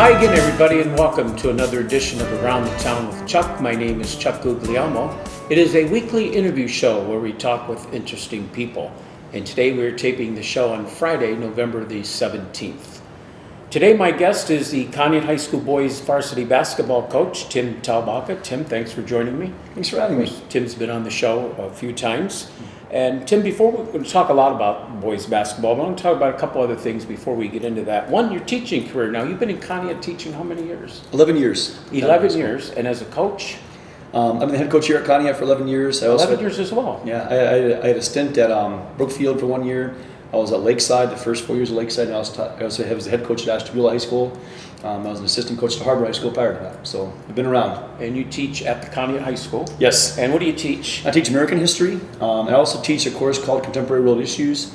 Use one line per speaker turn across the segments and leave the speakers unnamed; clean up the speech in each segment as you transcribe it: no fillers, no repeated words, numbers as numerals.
Hi again, everybody, and welcome to another edition of Around the Town with Chuck. My name is Chuck Guglielmo. It is a weekly interview show where we talk with interesting people. And today we're taping the show on Friday, November the 17th. Today my guest is the Conneaut High School boys varsity basketball coach, Tim Tallbacka. Tim, thanks for joining me.
Thanks for having me.
Tim's been on the show a few times. And Tim, before we're going to talk a lot about boys basketball, but I want to talk about a couple other things before we get into that. One, your teaching career. Now, you've been in Conneaut teaching how many years?
11 years.
11 years. And as a coach?
I'm the head coach here at Conneaut for 11 years.
11 years as well?
Yeah, I had a stint at Brookfield for 1 year. I was at Lakeside, the first 4 years of Lakeside, and I was the head coach at Ashtabula High School. I was an assistant coach at Harbor High School prior to that, so I've been around.
And you teach at the Conneaut High School?
Yes.
And what do you teach?
I teach American history. I also teach a course called Contemporary World Issues.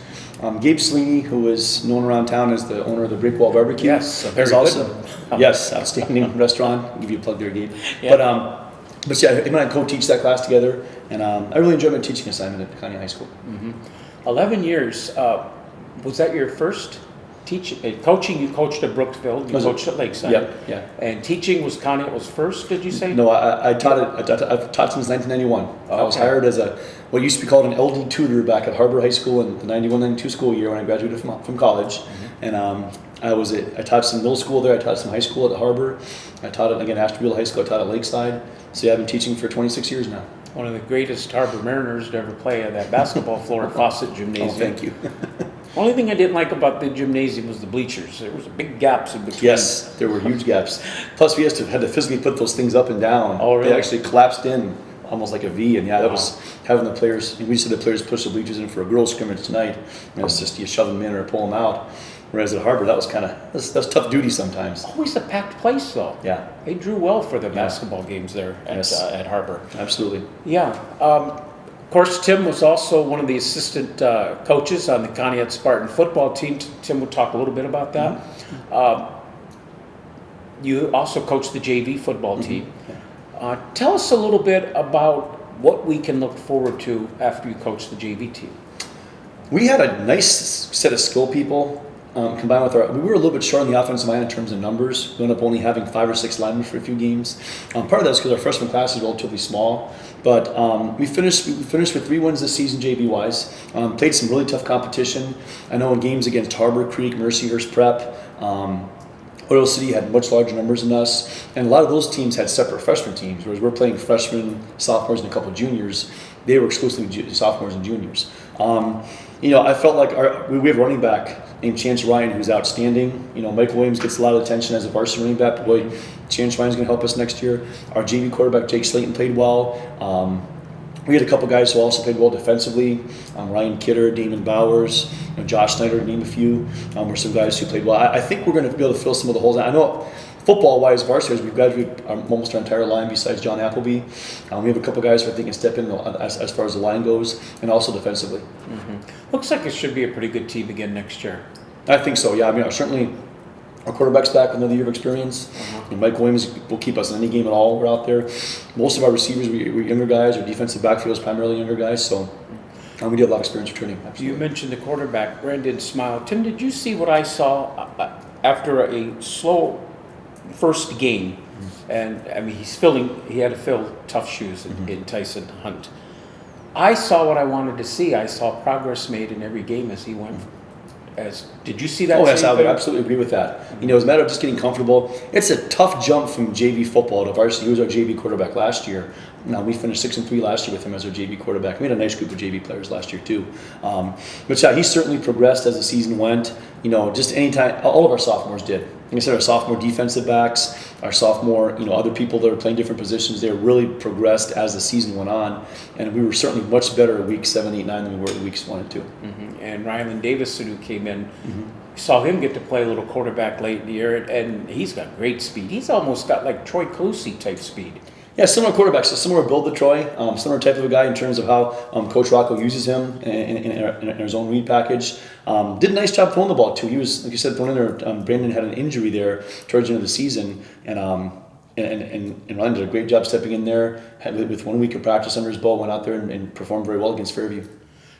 Gabe Sweeney, who is known around town as the owner of the Brick Wall Barbecue.
Yes, a very
also,
good.
Yes, outstanding restaurant. I'll give you a plug there, Gabe.
Yeah.
But yeah, him and I co-teach that class together, and I really enjoy my teaching assignment at Conneaut High School.
Mm-hmm. 11 years. Was that your first coaching? You coached at Brookfield, you coached at Lakeside.
Yeah.
And teaching was Conneaut was first, did you say?
No, I've taught since 1991.
Okay.
I was hired as what used to be called an LD tutor back at Harbor High School in the 91-92 school year when I graduated from college. Mm-hmm. And I taught some middle school there, I taught some high school at Harbor, I taught at, again, Ashtabula High School, I taught at Lakeside. So yeah, I've been teaching for 26 years now.
One of the greatest Harbor Mariners to ever play at that basketball floor at Fawcett Gymnasium.
Oh, thank you.
Only thing I didn't like about the gymnasium was the bleachers. There was big gaps in between.
Yes, there were huge gaps. Plus, we had to physically put those things up and down.
Oh, really?
They actually collapsed in almost like a V, and yeah, that was having the players. We used to have the players push the bleachers in for a girls' scrimmage tonight. And it's just you shove them in or pull them out. Whereas at Harbor, that was tough duty sometimes.
Always a packed place, though.
Yeah,
they drew well for the basketball games there at Harbor.
Absolutely.
Yeah. Of course, Tim was also one of the assistant coaches on the Conneaut Spartan football team. Tim will talk a little bit about that. Mm-hmm. You also coached the JV football team. Mm-hmm. Tell us a little bit about what we can look forward to after you coach the JV team.
We had a nice set of skill people. Combined with we were a little bit short on the offensive line in terms of numbers. We ended up only having 5 or 6 linemen for a few games. Part of that is because our freshman class is relatively small. But we finished with 3 wins this season, JV-wise. Played some really tough competition. I know in games against Harbor Creek, Mercyhurst Prep, Oil City had much larger numbers than us. And a lot of those teams had separate freshman teams, whereas we're playing freshmen, sophomores, and a couple of juniors. They were exclusively sophomores and juniors. I felt like we have a running back named Chance Ryan who's outstanding. Michael Williams gets a lot of attention as a varsity running back. Boy, Chance Ryan's going to help us next year. Our JV quarterback Jake Slayton played well. We had a couple guys who also played well defensively. Ryan Kidder, Damon Bowers, Josh Snyder, to name a few, were some guys who played well. I think we're going to be able to fill some of the holes. I know football-wise, varsity, we've graduated almost our entire line besides John Appleby. We have a couple guys who I think can step in as far as the line goes, and also defensively.
Mm-hmm. Looks like it should be a pretty good team again next year.
I think so, yeah. I mean, certainly our quarterback's back with another year of experience. Mike Williams will keep us in any game at all. We're out there. Most of our receivers were younger guys. Our defensive backfield is primarily younger guys, so we do have a lot of experience returning. Absolutely. You
mentioned the quarterback, Brandon Smile. Tim, did you see what I saw after a slow first game? And I mean, he had to fill tough shoes in Tyson Hunt. I saw what I wanted to see. I saw progress made in every game as he went. Did you see that?
Oh, yes, I would absolutely agree with that. It was a matter of just getting comfortable. It's a tough jump from JV football to varsity. He was our JV quarterback last year. Now, we finished 6-3 last year with him as our JV quarterback. We had a nice group of JV players last year too. But yeah, he certainly progressed as the season went. Just anytime, all of our sophomores did. Like I said, our sophomore defensive backs, our sophomore, other people that are playing different positions, they really progressed as the season went on. And we were certainly much better week 7, 8, 9 than we were weeks 1 and 2.
Mm-hmm. And Rylan Davison, who came in, saw him get to play a little quarterback late in the year, and he's got great speed. He's almost got like Troy Calusi type speed.
Yeah, similar quarterbacks, so similar build to Troy, similar type of a guy in terms of how Coach Rocco uses him in his own read package. Did a nice job throwing the ball too. He was, like you said, thrown in there. Brandon had an injury there towards the end of the season, and Ryan did a great job stepping in there. With 1 week of practice under his belt, went out there and performed very well against Fairview.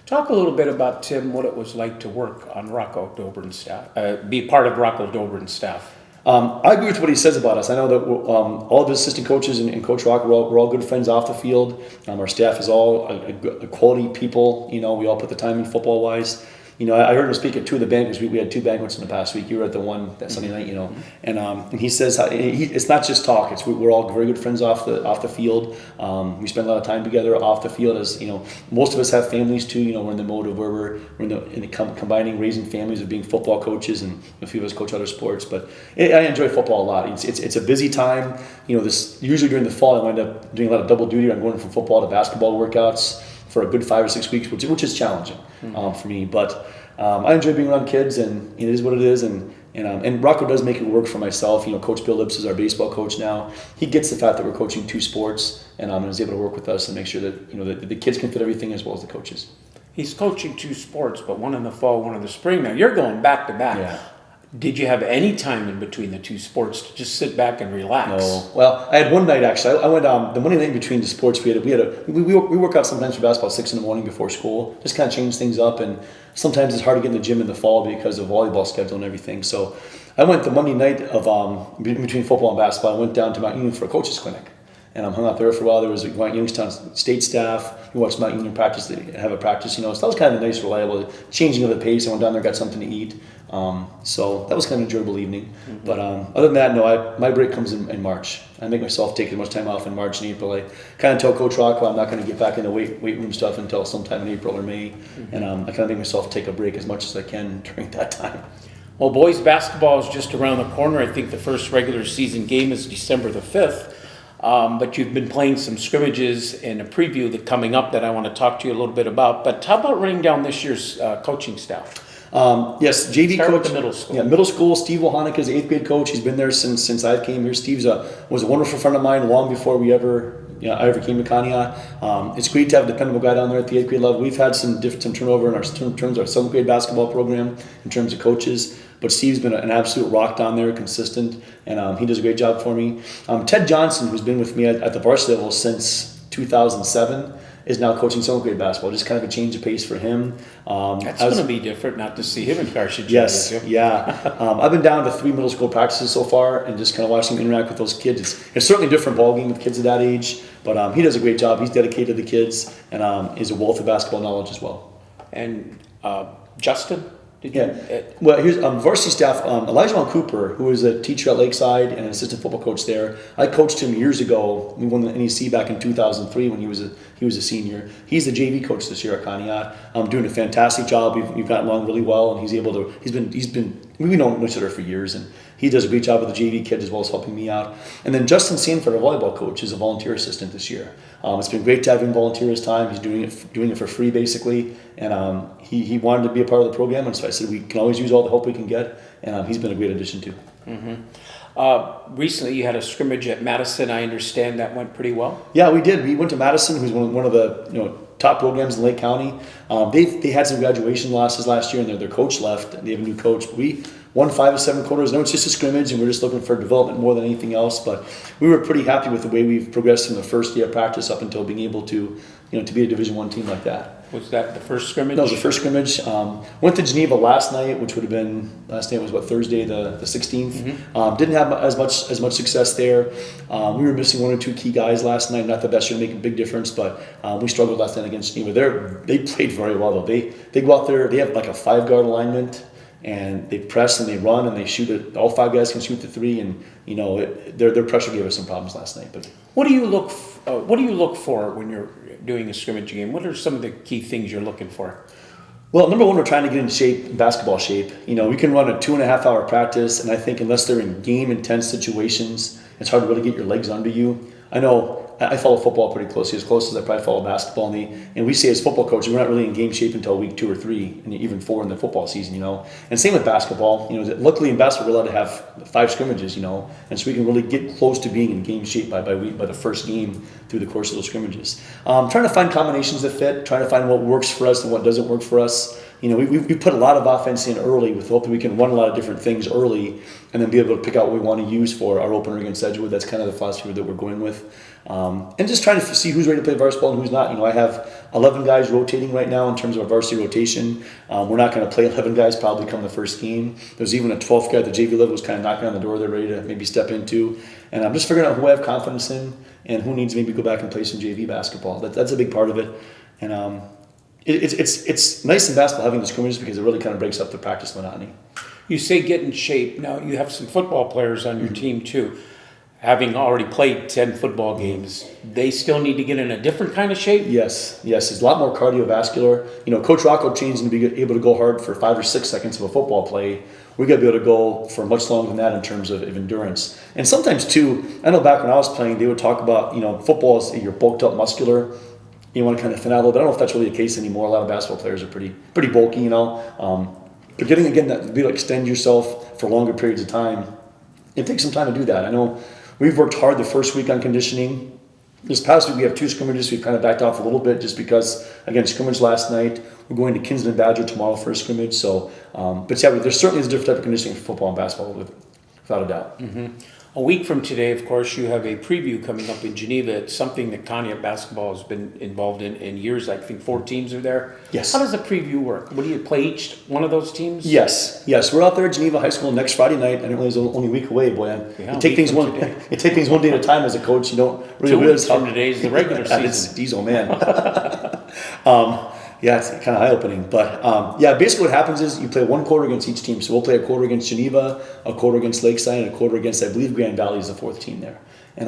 Talk a little bit about, Tim, what it was like to work on Rocco Dobrin's staff, be part of Rocco Dobrin's staff.
I agree with what he says about us. I know that all of his assistant coaches and Coach Rock, we're all good friends off the field. Our staff is all a quality people. You know, we all put the time in football-wise. You know, I heard him speak at two of the banquets. We had two banquets in the past week. You were at the one that Sunday night, you know. And he says it's not just talk. We're all very good friends off the field. We spend a lot of time together off the field. As you know, most of us have families too. You know, we're in the mode of where we're in the combining raising families of being football coaches, and a few of us coach other sports. But I enjoy football a lot. It's a busy time. You know, this usually during the fall I wind up doing a lot of double duty. I'm going from football to basketball workouts for a good 5 or 6 weeks, which is challenging for me. But I enjoy being around kids, and it is what it is. And Rocco does make it work for myself. You know, Coach Bill Lips is our baseball coach now. He gets the fact that we're coaching 2 sports, and is able to work with us and make sure that that the kids can fit everything as well as the coaches.
He's coaching 2 sports, but one in the fall, one in the spring. Now you're going back to back.
Yeah.
Did you have any time in between the 2 sports to just sit back and relax?
No. Well, I had one night actually. I went the Monday night in between the sports. We work out sometimes for basketball at 6 in the morning before school. Just kind of change things up, and sometimes it's hard to get in the gym in the fall because of volleyball schedule and everything. So I went the Monday night of between football and basketball. I went down to Mount Union for a coaches clinic, and I hung out there for a while. There was a Youngstown State staff. We watched Mount Union practice. They have a practice, so that was kind of a nice, reliable changing of the pace. I went down there, got something to eat. So that was kind of an enjoyable evening. But other than that, no. My break comes in March. I make myself take as much time off in March and April. I kind of tell Coach Rocco I'm not going to get back into weight room stuff until sometime in April or May. And I kind of make myself take a break as much as I can during that time.
Well, boys basketball is just around the corner. I think the first regular season game is December the 5th. But you've been playing some scrimmages and a preview that's coming up that I want to talk to you a little bit about. But how about running down this year's coaching staff?
Yes, JV
Start
coach.
with the middle school.
Yeah, middle school. Steve Wohanek is the 8th grade coach. He's been there since I came here. Steve's was a wonderful friend of mine long before I ever came to Conneaut. It's great to have a dependable guy down there at the 8th grade level. We've had some turnover in terms of our 7th grade basketball program in terms of coaches. But Steve's been an absolute rock down there, consistent, and he does a great job for me. Ted Johnson, who's been with me at the varsity level since 2007, is now coaching 7th grade basketball. Just kind of a change of pace for him.
That's going to be different, not to see him in Carthage.
Yes, yeah. I've been down to 3 middle school practices so far, and just kind of watching him interact with those kids. It's certainly a different ballgame with kids at that age, but he does a great job. He's dedicated to the kids, and is a wealth of basketball knowledge as well.
And Justin?
Well, here's varsity staff. Elijah Von Cooper, who is a teacher at Lakeside and an assistant football coach there. I coached him years ago. We won the NEC back in 2003 when he was a senior. He's the JV coach this year at Conneaut. Doing a fantastic job. We've gotten along really well, and we've known each other for years, and he does a great job with the JV kids as well as helping me out. And then Justin Sanford, our volleyball coach, is a volunteer assistant this year. It's been great to have him volunteer his time. He's doing it for free basically, and he wanted to be a part of the program, and so I said we can always use all the help we can get, and he's been a great addition too.
Recently you had a scrimmage at Madison. I understand that went pretty well.
Yeah, we did. We went to Madison, who's one of the top programs in Lake County. They had some graduation losses last year, and their coach left, and they have a new coach. But we won 5 of 7 quarters. No, it's just a scrimmage, and we're just looking for development more than anything else. But we were pretty happy with the way we've progressed from the first day of practice up until being able to be a Division I team like that.
Was that the first scrimmage?
That was the first scrimmage. Went to Geneva last night, which would have been Thursday the 16th. Didn't have as much success there. We were missing 1 or 2 key guys last night. Not the best year to make a big difference, but we struggled last night against Geneva. They played very well though. They go out there. They have like a 5-guard alignment, and they press and they run and they shoot it. All 5 guys can shoot the 3, and their pressure gave us some problems last night. But
what do you look for when you're doing a scrimmage game? What are some of the key things you're looking for?
Well, number one, we're trying to get in basketball shape. We can run a 2.5-hour practice, and I think unless they're in game intense situations, it's hard to really get your legs under you. I know I follow football pretty closely, as close as I probably follow basketball. And we say as football coaches, we're not really in game shape until week 2 or 3, and even 4 in the football season, And same with basketball. Luckily in basketball, we're allowed to have 5 scrimmages, and so we can really get close to being in game shape by the first game through the course of those scrimmages. Trying to find combinations that fit, trying to find what works for us and what doesn't work for us. we put a lot of offense in early with the hope that we can run a lot of different things early and then be able to pick out what we want to use for our opener against Edgewood. That's kind of the philosophy that we're going with. And just trying to see who's ready to play varsity ball and who's not. I have 11 guys rotating right now in terms of our varsity rotation. We're not going to play 11 guys probably come the first game. There's even a 12th guy at the JV level who's kind of knocking on the door they're ready to maybe step into. And I'm just figuring out who I have confidence in and who needs to maybe go back and play some JV basketball. That's a big part of it. And it's nice in basketball having the scrimmages because it really kind of breaks up the practice monotony.
You say get in shape. Now, you have some football players on your team, too. Having already played 10 football games, they still need to get in a different kind of shape?
Yes. It's a lot more cardiovascular. Coach Rocco changed to be able to go hard for 5 or 6 seconds of a football play. We got to be able to go for much longer than that in terms of endurance. And sometimes, too, I know back when I was playing, they would talk about, football is you're bulked up muscular. You want to kind of thin out a little bit. I don't know if that's really the case anymore. A lot of basketball players are pretty bulky, But getting, again, that ability to extend yourself for longer periods of time, it takes some time to do that. I know we've worked hard the first week on conditioning. This past week we have 2 scrimmages. We've kind of backed off a little bit just because, again, scrimmage last night. We're going to Kinsman Badger tomorrow for a scrimmage. So, but yeah, there certainly is a different type of conditioning for football and basketball, without a doubt.
Mm-hmm. A week from today, of course, you have a preview coming up in Geneva. It's something that Conneaut basketball has been involved in years. I think 4 teams are there.
Yes.
How does the preview work? What do you play each one of those teams?
Yes. We're out there at Geneva High School next Friday night. I didn't realize it was only a week away, boy. You take things one day at a time as a coach. You don't really
2
realize
weeks from today is the regular season.
Geez, oh man. Yeah, it's kind of eye-opening. But basically what happens is you play 1 quarter against each team. So we'll play a quarter against Geneva, a quarter against Lakeside, and a quarter against, I believe, Grand Valley is the 4th team there. And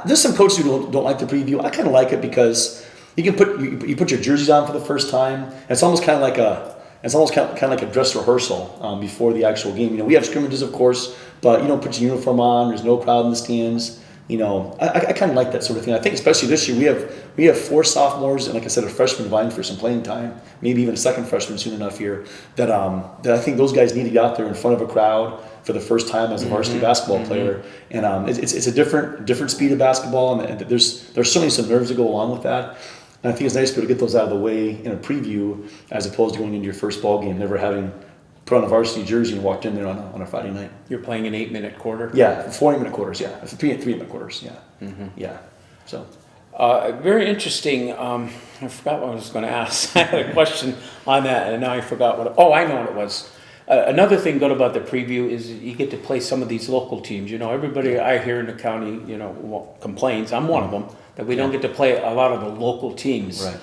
there's some coaches who don't like the preview. I kind of like it because you can put your jerseys on for the first time. It's almost kind of like a dress rehearsal before the actual game. We have scrimmages, of course, but you don't put your uniform on. There's no crowd in the stands. I kind of like that sort of thing. I think especially this year we have 4 sophomores and, like I said, a freshman vying for some playing time, maybe even a second freshman soon enough here. That I think those guys need to get out there in front of a crowd for the first time as a varsity basketball player. And it's a different speed of basketball, and there's certainly some nerves that go along with that. And I think it's nice to be able to get those out of the way in a preview as opposed to going into your first ball game, never having put on a varsity jersey and walked in there on a Friday night.
You're playing an 8-minute quarter?
Yeah, 4 8-minute quarters, yeah. 3-minute quarters, yeah. Mm-hmm. Yeah, so.
Very interesting. I forgot what I was going to ask. I had a question on that, and now I forgot I know what it was. Another thing good about the preview is you get to play some of these local teams. Everybody I hear in the county, complains. I'm one of them, that we don't get to play a lot of the local teams.
Right.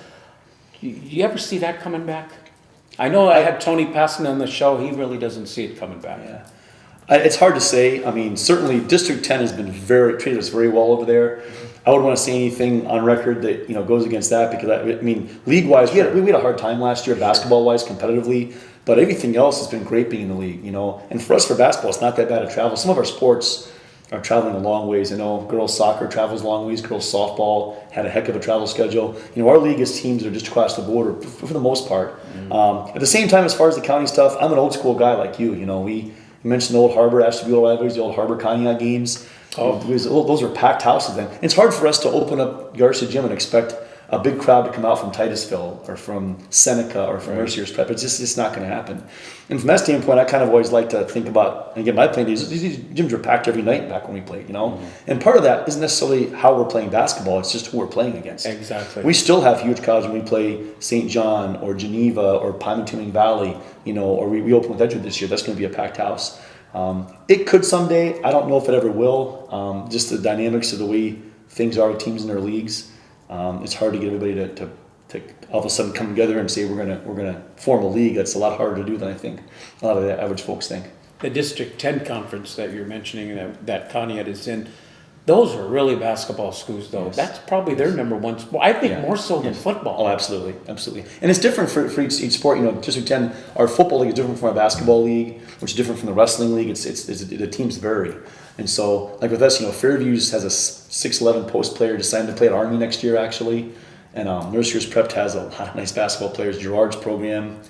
You ever see that coming back? I know I had Tony Passon on the show. He really doesn't see it coming back.
Yeah. It's hard to say. I mean, certainly District 10 has been treated us very well over there. I wouldn't want to say anything on record that goes against that because league-wise, we had a hard time last year, basketball-wise, competitively. But everything else has been great being in the league. And for us, for basketball, it's not that bad to travel. Some of our sports are traveling a long ways. I know girls soccer travels a long ways. Girls softball had a heck of a travel schedule. Our league is teams that are just across the border for the most part. At the same time, as far as the county stuff, I'm an old school guy like you. We mentioned the Old Harbor, Ashtabula rivalries, the Old Harbor Conneaut games. Those are packed houses then. It's hard for us to open up Garcia Gym and expect a big crowd to come out from Titusville or from Seneca or from Mercier's Prep. It's just not going to happen. And from that standpoint, I kind of always like to think about, again, my playing days, these gyms were packed every night back when we played, And part of that isn't necessarily how we're playing basketball, it's just who we're playing against.
Exactly.
We still have huge crowds when we play St. John or Geneva or Pymantoning Valley, or we open with Edgewood this year. That's going to be a packed house. It could someday. I don't know if it ever will. Just the dynamics of the way things are with teams in their leagues. It's hard to get everybody to all of a sudden come together and say we're gonna form a league. That's a lot harder to do than I think a lot of the average folks think.
The District 10 conference that you're mentioning that Conneaut is in, those are really basketball schools, though. Yes. That's probably their number one sport. I think more so than football.
Oh, absolutely. And it's different for each sport. District 10, our football league is different from our basketball league, which is different from the wrestling league. The teams vary. And so, like with us, Fairview's has a 6'11" post player decided to play at Army next year, actually. And Mercier's Prep has a lot of nice basketball players. Gerard's program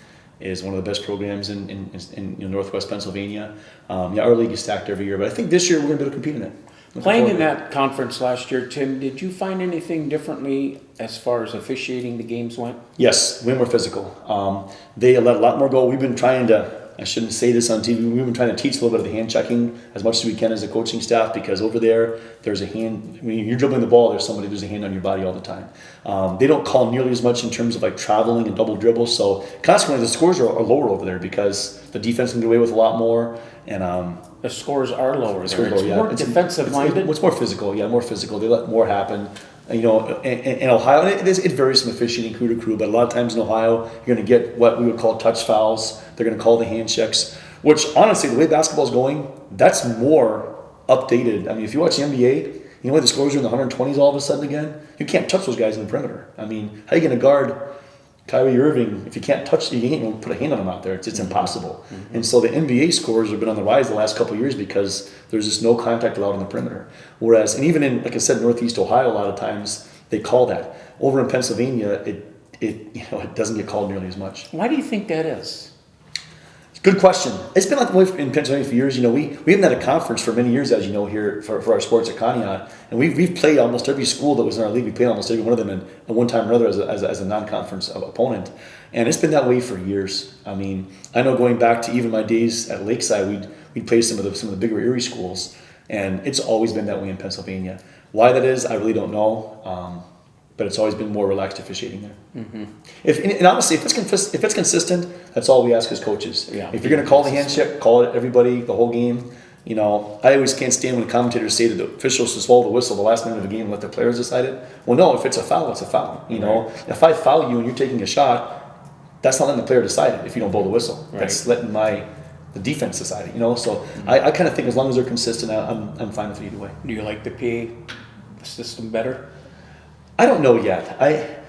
is one of the best programs in Northwest Pennsylvania. Our league is stacked every year, but I think this year we're going to be able to compete in it.
Playing in that conference last year, Tim, did you find anything differently as far as officiating the games went?
Yes, way more physical. They let a lot more go. We've been trying to, I shouldn't say this on TV, we've been trying to teach a little bit of the hand checking as much as we can as a coaching staff, because over there's a hand, when you're dribbling the ball, there's a hand on your body all the time. They don't call nearly as much in terms of like traveling and double dribbles, so consequently the scores are lower over there because the defense can get away with a lot more. And
the scores are lower there.
It's
more defensive-minded?
It's more physical, more physical. They let more happen. In Ohio, and it varies from officiating crew to crew, but a lot of times in Ohio, you're going to get what we would call touch fouls. They're going to call the hand checks, which honestly, the way basketball is going, that's more updated. I mean, if you watch the NBA, you know why the scores are in the 120s all of a sudden again? You can't touch those guys in the perimeter. I mean, how are you going to guard Kyrie Irving if you can't touch, you can't put a hand on him out there? It's impossible. Mm-hmm. And so the NBA scores have been on the rise the last couple of years because there's just no contact allowed on the perimeter. Whereas, and even in, like I said, Northeast Ohio, a lot of times they call that. Over in Pennsylvania, it doesn't get called nearly as much.
Why do you think that is?
Good question. It's been like the way in Pennsylvania for years. We haven't had a conference for many years, as you know, here for our sports at Conneaut. And we've played almost every school that was in our league. We played almost every one of them at one time or another as a non-conference opponent. And it's been that way for years. I mean, I know going back to even my days at Lakeside, we'd play some of the bigger Erie schools. And it's always been that way in Pennsylvania. Why that is, I really don't know. But it's always been more relaxed officiating there. Mm-hmm. And honestly, if it's consistent, that's all we ask as coaches. Yeah. If you're going to call the hand check, call it everybody the whole game. I always can't stand when commentators say that the officials should swallow the whistle the last minute of the game and let the players decide it. Well, no, if it's a foul, it's a foul. If I foul you and you're taking a shot, that's not letting the player decide it if you don't blow the whistle. Right. That's letting the defense decide it. So mm-hmm. I kind of think as long as they're consistent, I'm fine with it either way.
Do you like the PA system better?
I don't know yet.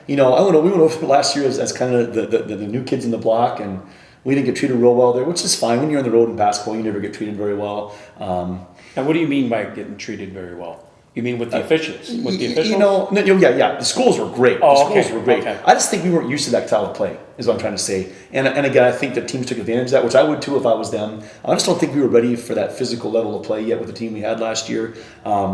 We went over last year as kind of the new kids in the block, and we didn't get treated real well there, which is fine. When you're on the road in basketball, you never get treated very well.
And what do you mean by getting treated very well? You mean with the officials? With the officials?
Yeah. The schools were great. Were great.
Okay.
I just think we weren't used to that style of play, is what I'm trying to say. And again, I think that teams took advantage of that, which I would too if I was them. I just don't think we were ready for that physical level of play yet with the team we had last year.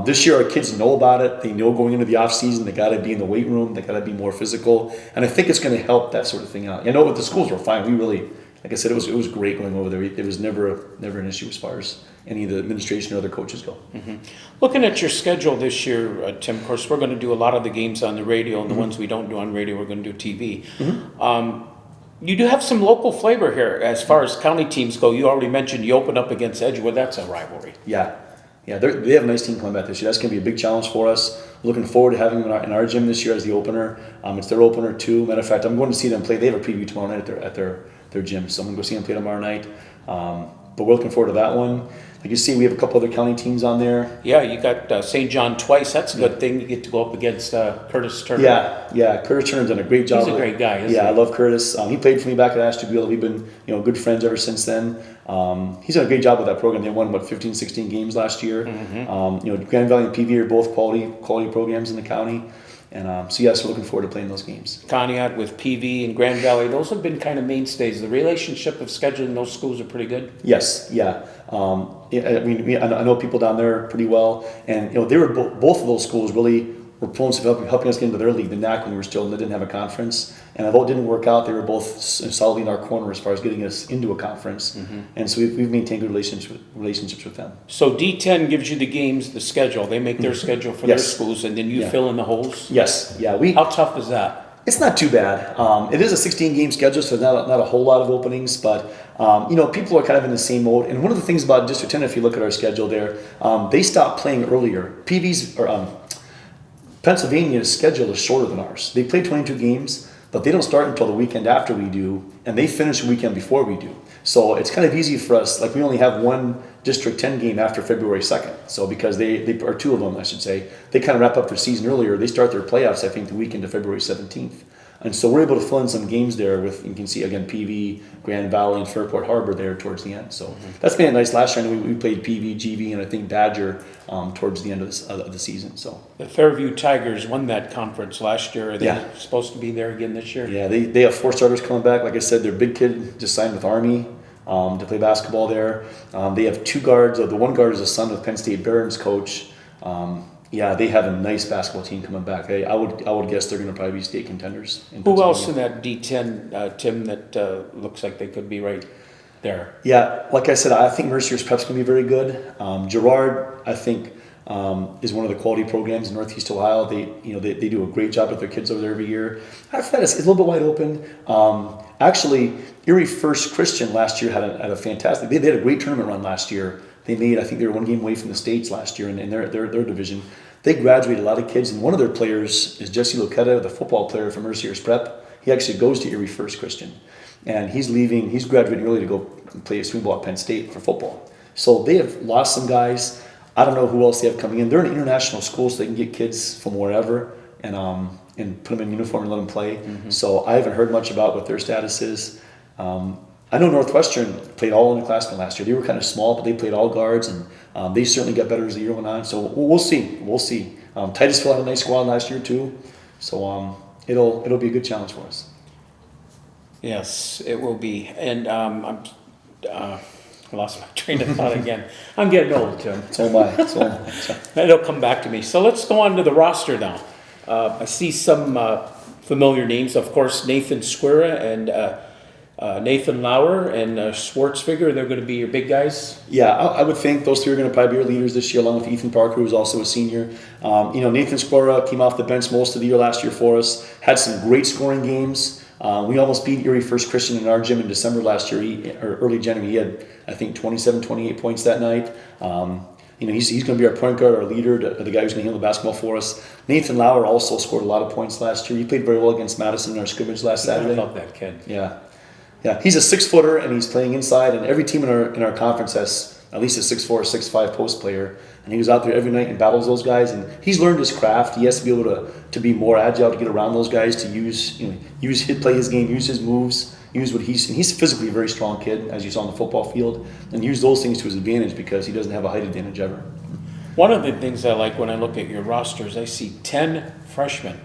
This year, our kids know about it. They know going into the off season, they got to be in the weight room. They got to be more physical. And I think it's going to help that sort of thing out. With the schools were fine. We really, like I said, it was great going over there. It was never an issue as far as any of the administration or other coaches go. Mm-hmm.
Looking at your schedule this year, Tim, of course, we're going to do a lot of the games on the radio, and the ones we don't do on radio, we're going to do TV. Mm-hmm. You do have some local flavor here as far as county teams go. You already mentioned you open up against Edgewood. That's a rivalry.
Yeah, they have a nice team coming back this year. That's going to be a big challenge for us. Looking forward to having them in our gym this year as the opener. It's their opener too. Matter of fact, I'm going to see them play. They have a preview tomorrow night at their gym, so I'm going to go see them play tomorrow night. But we're looking forward to that one. Like you see, we have a couple other county teams on there.
Yeah, you got St. John twice. That's a good thing. You get to go up against Curtis Turner.
Yeah. Curtis Turner's done a great job.
He's a great guy, isn't he?
I love Curtis. He played for me back at Ashtabula. We've been good friends ever since then. He's done a great job with that program. They won 15, 16 games last year. Mm-hmm. Grand Valley and PV are both quality programs in the county. And so we're looking forward to playing those games.
Conneaut with PV and Grand Valley, those have been kind of mainstays. The relationship of scheduling those schools are pretty good.
Yes, yeah. I know people down there pretty well, and they were both of those schools really were proponents of helping us get into their league, the NAC, when we didn't have a conference. And although it didn't work out, they were both solidly in our corner as far as getting us into a conference. Mm-hmm. And so we've maintained good relationships with them. So
D10 gives you the games, the schedule. They make their schedule for their schools, and then you fill in the holes?
Yes, yeah.
How tough is that?
It's not too bad. It is a 16-game schedule, so not a whole lot of openings, but people are kind of in the same mode. And one of the things about District 10, if you look at our schedule there, they stopped playing earlier. Pennsylvania's schedule is shorter than ours. They play 22 games, but they don't start until the weekend after we do, and they finish the weekend before we do. So it's kind of easy for us. Like, we only have one District 10 game after February 2nd. So because they or two of them, I should say, they kind of wrap up their season earlier. They start their playoffs, I think, the weekend of February 17th. And so we're able to fill in some games there with, you can see, again, PV, Grand Valley, and Fairport Harbor there towards the end. So that's been nice. Last year we played PV, GV, and I think Badger towards the end of the season. So
the Fairview Tigers won that conference last year. Are they supposed to be there again this year?
Yeah, they have 4 starters coming back. Like I said, their big kid just signed with Army to play basketball there. They have 2 guards. The one guard is the son of Penn State Barron's coach. Yeah, they have a nice basketball team coming back. I would guess they're going to probably be state contenders.
Who else in that D10, Tim, that looks like they could be right there?
Yeah, like I said, I think Mercier's Prep's going to be very good. Gerard, I think, is one of the quality programs in Northeast Ohio. They do a great job with their kids over there every year. After that, it's a little bit wide open. Actually, Erie First Christian last year had a fantastic. They had a great tournament run last year. I think they were one game away from the states last year in their division. They graduated a lot of kids, and one of their players is Jesse Loqueta, the football player from Mercier's Prep. He actually goes to Erie First Christian, and he's graduating early to go play swing ball at Penn State for football. So they have lost some guys. I don't know who else they have coming in. They're an international school, so they can get kids from wherever and put them in uniform and let them play. Mm-hmm. So I haven't heard much about what their status is. I know Northwestern played all underclassmen last year. They were kind of small, but they played all guards, and they certainly got better as the year went on. So we'll see. Titusville had a nice squad last year too, so it'll be a good challenge for us.
Yes, it will be. And I lost my train of thought again. I'm getting old, Tim.
So am I.
It'll come back to me. So let's go on to the roster now. I see some familiar names. Of course, Nathan Squira and Nathan Lauer and Schwartzfigger. They're going to be your big guys?
Yeah, I would think those three are going to probably be our leaders this year, along with Ethan Parker, who's also a senior. Nathan Squira came off the bench most of the year last year for us, had some great scoring games. We almost beat Erie First Christian in our gym in December last year, or early January. He had, I think, 27, 28 points that night. He's going to be our point guard, our leader, the guy who's going to handle the basketball for us. Nathan Lauer also scored a lot of points last year. He played very well against Madison in our scrimmage last Saturday.
I love that kid.
Yeah, he's a 6-footer and he's playing inside. And every team in our conference has at least a 6'4", 6'5" post player. And he was out there every night and battles those guys. And he's learned his craft. He has to be able to be more agile, to get around those guys, to play his game, use his moves, use what he's physically a very strong kid, as you saw on the football field, and use those things to his advantage because he doesn't have a height advantage ever. One
of the things I like when I look at your rosters, I see 10 freshmen.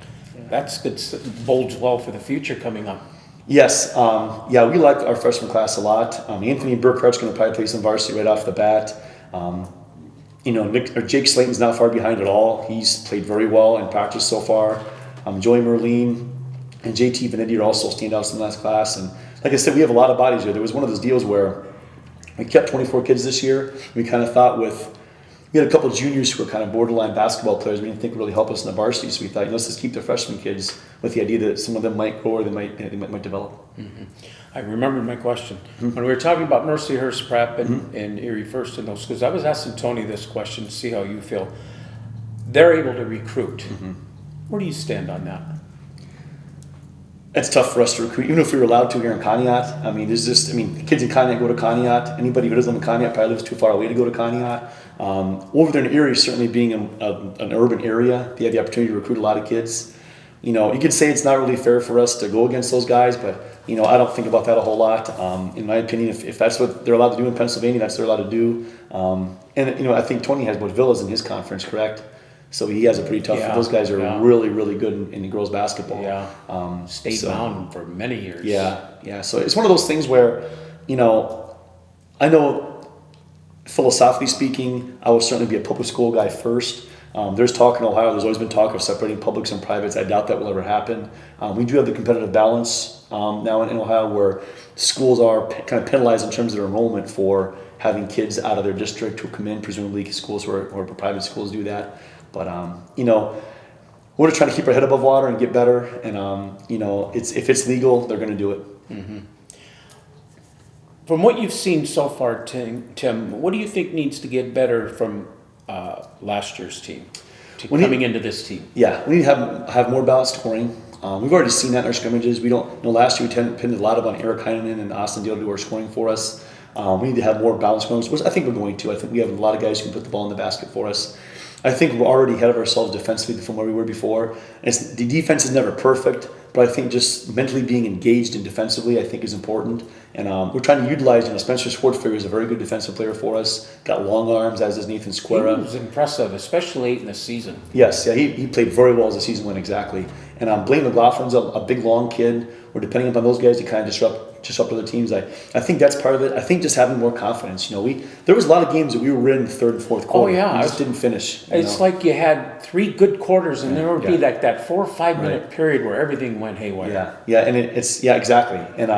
That's good. Bodes well for the future coming up.
Yes, we like our freshman class a lot. Anthony Burkhart's going to probably play some varsity right off the bat. Jake Slayton's not far behind at all. He's played very well in practice so far. Joey Merlin and JT Benetti are also standouts in that class. And like I said, we have a lot of bodies here. There was one of those deals where we kept 24 kids this year. We kind of thought we had a couple of juniors who were kind of borderline basketball players we didn't think would really help us in the varsity, so we thought, let's just keep the freshman kids with the idea that some of them might grow or they might develop.
Mm-hmm. I remembered my question. Mm-hmm. When we were talking about Mercyhurst Prep and Erie First and those schools, I was asking Tony this question to see how you feel. They're able to recruit. Mm-hmm. Where do you stand on that?
It's tough for us to recruit, even if we were allowed to here in Conneaut. Kids in Conneaut go to Conneaut. Anybody who doesn't live in Conneaut probably lives too far away to go to Conneaut. Over there in Erie, certainly being an urban area, they have the opportunity to recruit a lot of kids. You could say it's not really fair for us to go against those guys, but I don't think about that a whole lot. In my opinion, if that's what they're allowed to do in Pennsylvania, that's what they're allowed to do. I think Tony has both villas in his conference, correct? So he has a pretty tough. Those guys are really, really good in girls basketball.
Yeah, state bound for many years.
Yeah. So it's one of those things where, I know, philosophically speaking, I will certainly be a public school guy first. There's talk in Ohio. There's always been talk of separating publics and privates. I doubt that will ever happen. We do have the competitive balance now in Ohio, where schools are kind of penalized in terms of their enrollment for having kids out of their district who come in, presumably schools or private schools do that. But, we're just trying to keep our head above water and get better. And, if it's legal, they're going to do it.
Mm-hmm. From what you've seen so far, Tim, what do you think needs to get better from last year's team coming into this team?
Yeah, we need to have more balanced scoring. We've already seen that in our scrimmages. We don't, last year we depended a lot on Eric Heinen and Austin Deal to do our scoring for us. We need to have more balanced scoring, which I think we're going to. I think we have a lot of guys who can put the ball in the basket for us. I think we're already ahead of ourselves defensively from where we were before. The defense is never perfect, but I think just mentally being engaged and defensively, I think, is important. And we're trying to utilize, Spencer Schwartzfigger is a very good defensive player for us. Got long arms, as does Nathan Squira.
He was impressive, especially late in the season.
Yes, he played very well as the season went, exactly. And Blaine McLaughlin's a big, long kid. We're depending upon those guys to kind of disrupt just up other teams. I think that's part of it. I think just having more confidence. There was a lot of games that we were in the third and fourth quarter.
Oh yeah,
we just didn't finish.
It's like you had 3 good quarters, and there would be like that 4 or 5 minute period where everything went haywire.
And it's exactly. And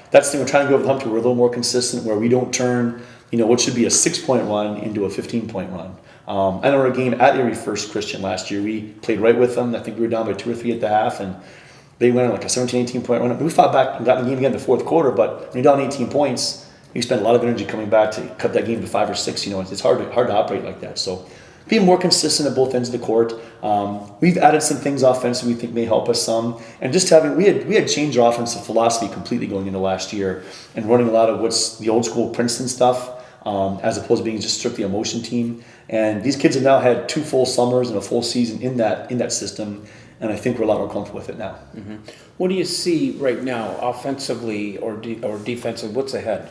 that's the thing we're trying to go over the hump to. We're a little more consistent, where we don't turn what should be a 6-point run into a 15-point run. I know our game at Erie First Christian last year, we played right with them. I think we were down by 2 or 3 at the half, and they went on like a 17, 18-point run. We fought back and got in the game again in the fourth quarter, but when you're down 18 points, you spend a lot of energy coming back to cut that game to 5 or 6. It's hard to operate like that. So being more consistent at both ends of the court. We've added some things offensively we think may help us some. And just we had changed our offensive philosophy completely going into last year and running a lot of what's the old school Princeton stuff, as opposed to being just strictly a motion team. And these kids have now had 2 full summers and a full season in that system. And I think we're a lot more comfortable with it now.
Mm-hmm. What do you see right now, offensively or defensively? What's ahead?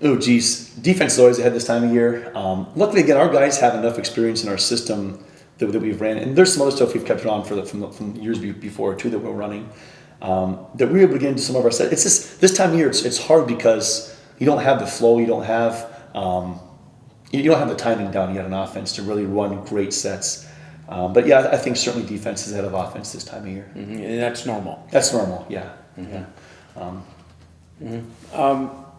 Oh, geez. Defense is always ahead this time of year. Luckily, again, our guys have enough experience in our system that we've ran. And there's some other stuff we've kept on from years before, too, that we're running. That we were able to get into some of our sets. It's just, this time of year, it's hard because you don't have the flow. You don't have the timing down yet on offense to really run great sets. But yeah, I think certainly defense is ahead of offense this time of year.
Mm-hmm. And that's normal.
That's normal, yeah.
Mm-hmm.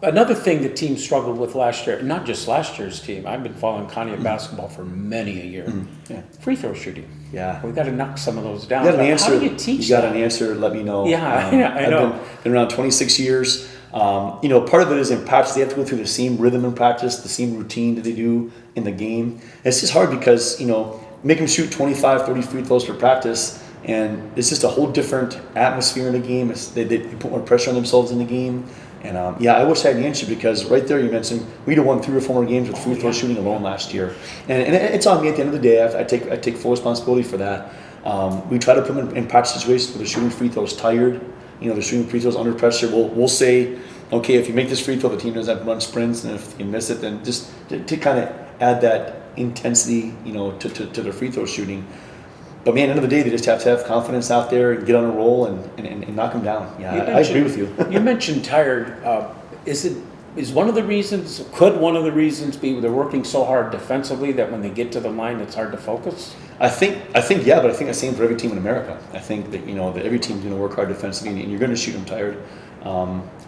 Another thing the team struggled with last year, not just last year's team, I've been following Conneaut basketball for many a year. Mm-hmm. Yeah. Free throw shooting. Yeah. We've got to knock some of those down.
You got an answer,
how do you teach
an answer, let me know.
Yeah, I know.
I've been around 26 years. Part of it is in practice. They have to go through the same rhythm in practice, the same routine that they do in the game. It's just hard because, make them shoot 25, 30 free throws for practice, and it's just a whole different atmosphere in the game. They put more pressure on themselves in the game. And I wish I had the answer, because right there you mentioned we'd have won 3 or 4 more games with free throw shooting alone last year. And it's on me at the end of the day. I take full responsibility for that. We try to put them in practice situations where they're shooting free throws tired. They're shooting free throws under pressure. We'll say, okay, if you make this free throw, the team doesn't have to run sprints, and if you miss it, then just to kind of add that intensity, to their free throw shooting. But man, at the end of the day, they just have to have confidence out there and get on a roll and knock them down. Yeah, I agree with you.
You mentioned tired. Could one of the reasons be they're working so hard defensively that when they get to the line, it's hard to focus?
I think yeah, but I think the same for every team in America. I think that that every team's going to work hard defensively, and you're going to shoot them tired.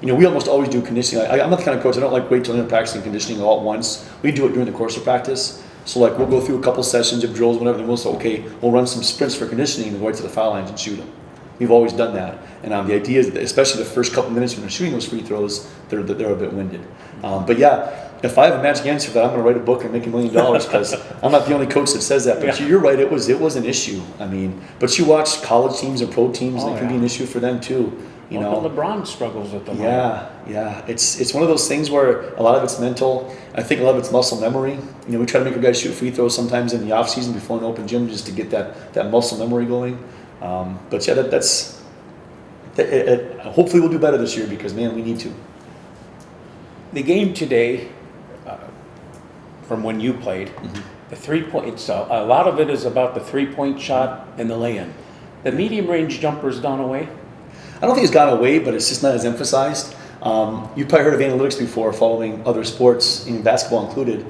We almost always do conditioning. I'm not the kind of coach. I don't like wait till I'm practicing conditioning all at once. We do it during the course of practice. So we'll go through a couple sessions of drills, whatever, and we'll say, okay, we'll run some sprints for conditioning and go right to the foul lines and shoot them. We've always done that. And the idea is that especially the first couple minutes when they're shooting those free throws, they're a bit winded. But yeah, if I have a magic answer for that, I'm going to write a book and make $1 million, because I'm not the only coach that says that. But you're right, it was an issue. But you watch college teams and pro teams, and it can be an issue for them too.
But LeBron struggles at the moment.
Yeah. It's one of those things where a lot of it's mental. I think a lot of it's muscle memory. We try to make our guys shoot free throws sometimes in the off season before an open gym, just to get that muscle memory going. But yeah, that's hopefully we'll do better this year, because man, we need to.
The game today, from when you played, the 3-point. A lot of it is about the 3-point shot and the lay-in. The medium range jumper's gone away.
I don't think it's gone away, but it's just not as emphasized. You've probably heard of analytics before, following other sports, in basketball included.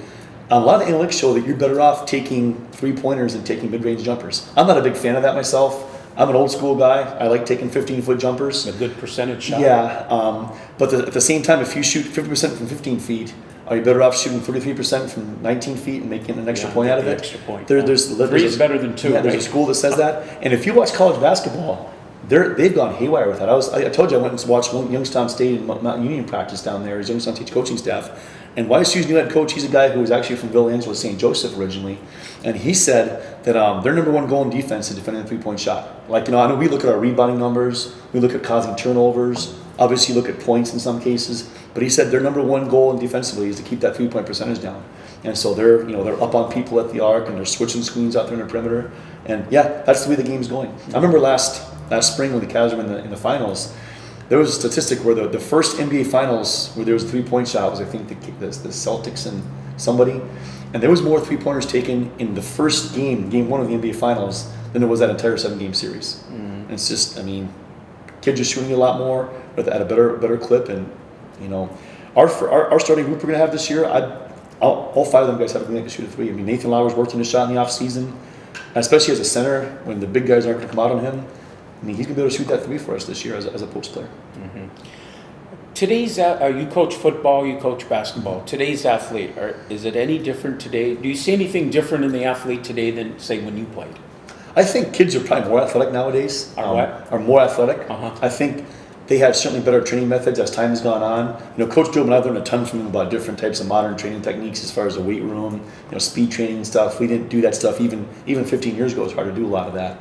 A lot of the analytics show that you're better off taking 3-pointers than taking mid-range jumpers. I'm not a big fan of that myself. I'm an old school guy. I like taking 15-foot jumpers.
A good percentage shot.
Yeah, but at the same time, if you shoot 50% from 15 feet, are you better off shooting 33% from 19 feet and making an extra point out of it?
Extra point.
There's
3 is better than 2.
Yeah, there's a school that says that. And if you watch college basketball, they've gone haywire with that. I told you I went and watched Youngstown State and Mountain Union practice down there as Youngstown State's coaching staff. And YSU's new head coach, he's a guy who was actually from Villa St. Joseph originally. And he said that their number 1 goal in defense is defending the 3-point shot. I know we look at our rebounding numbers, we look at causing turnovers, obviously look at points in some cases, but he said their number 1 goal in defensively is to keep that 3-point percentage down. And so they're up on people at the arc, and they're switching screens out there in the perimeter. And yeah, that's the way the game's going. I remember last spring when the Cavs were in the finals, there was a statistic where the first NBA Finals where there was a 3-point shot was, I think, the Celtics and somebody, and there was more 3-pointers taken in the first game 1 of the NBA Finals, than there was that entire 7-game series. And it's just, kids are shooting a lot more. at a better clip. And you know, our starting group we're going to have this year, all 5 of them guys have a green light to shoot a 3. I mean, Nathan Lauer's worked on his shot in the off season, especially as a center when the big guys aren't going to come out on him. I mean, he's going to be able to shoot that 3 for us this year as a post player.
Mm-hmm. Today's you coach football, you coach basketball. Today's athlete, is it any different today? Do you see anything different in the athlete today than say when you played?
I think kids are probably more athletic nowadays. Are more athletic.
Uh-huh.
I think they have certainly better training methods as time has gone on. You know, Coach Jobe, I've learned a ton from him about different types of modern training techniques as far as the weight room, you know, speed training and stuff. We didn't do that stuff even 15 years ago. It was hard to do a lot of that.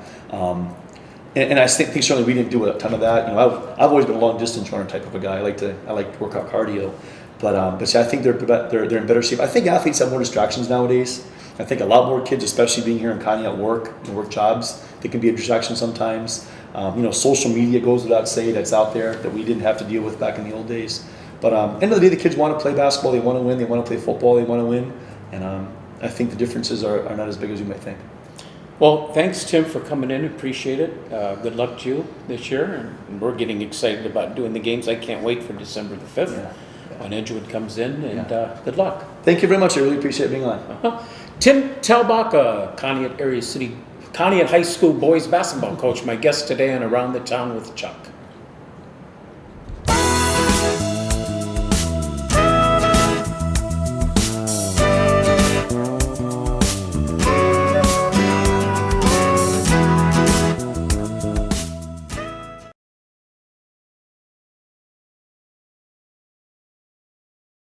And I think certainly we didn't do a ton of that. You know, I've always been a long distance runner type of a guy. I like to work out cardio, but see, I think they're in better shape. I think athletes have more distractions nowadays. I think a lot more kids, especially being here in Conneaut, work jobs. They can be a distraction sometimes. You know, social media goes without saying that's out there that we didn't have to deal with back in the old days. But end of the day, the kids want to play basketball. They want to win. They want to play football. They want to win. And I think the differences are not as big as you might think.
Well, thanks, Tim, for coming in. Appreciate it. Good luck to you this year. And we're getting excited about doing the games. I can't wait for December the 5th when Edgewood comes in. And good luck.
Thank you very much. I really appreciate being on.
Uh-huh. Tim Tallbacka, Conneaut High School boys basketball coach, my guest today on Around the Town with Chuck.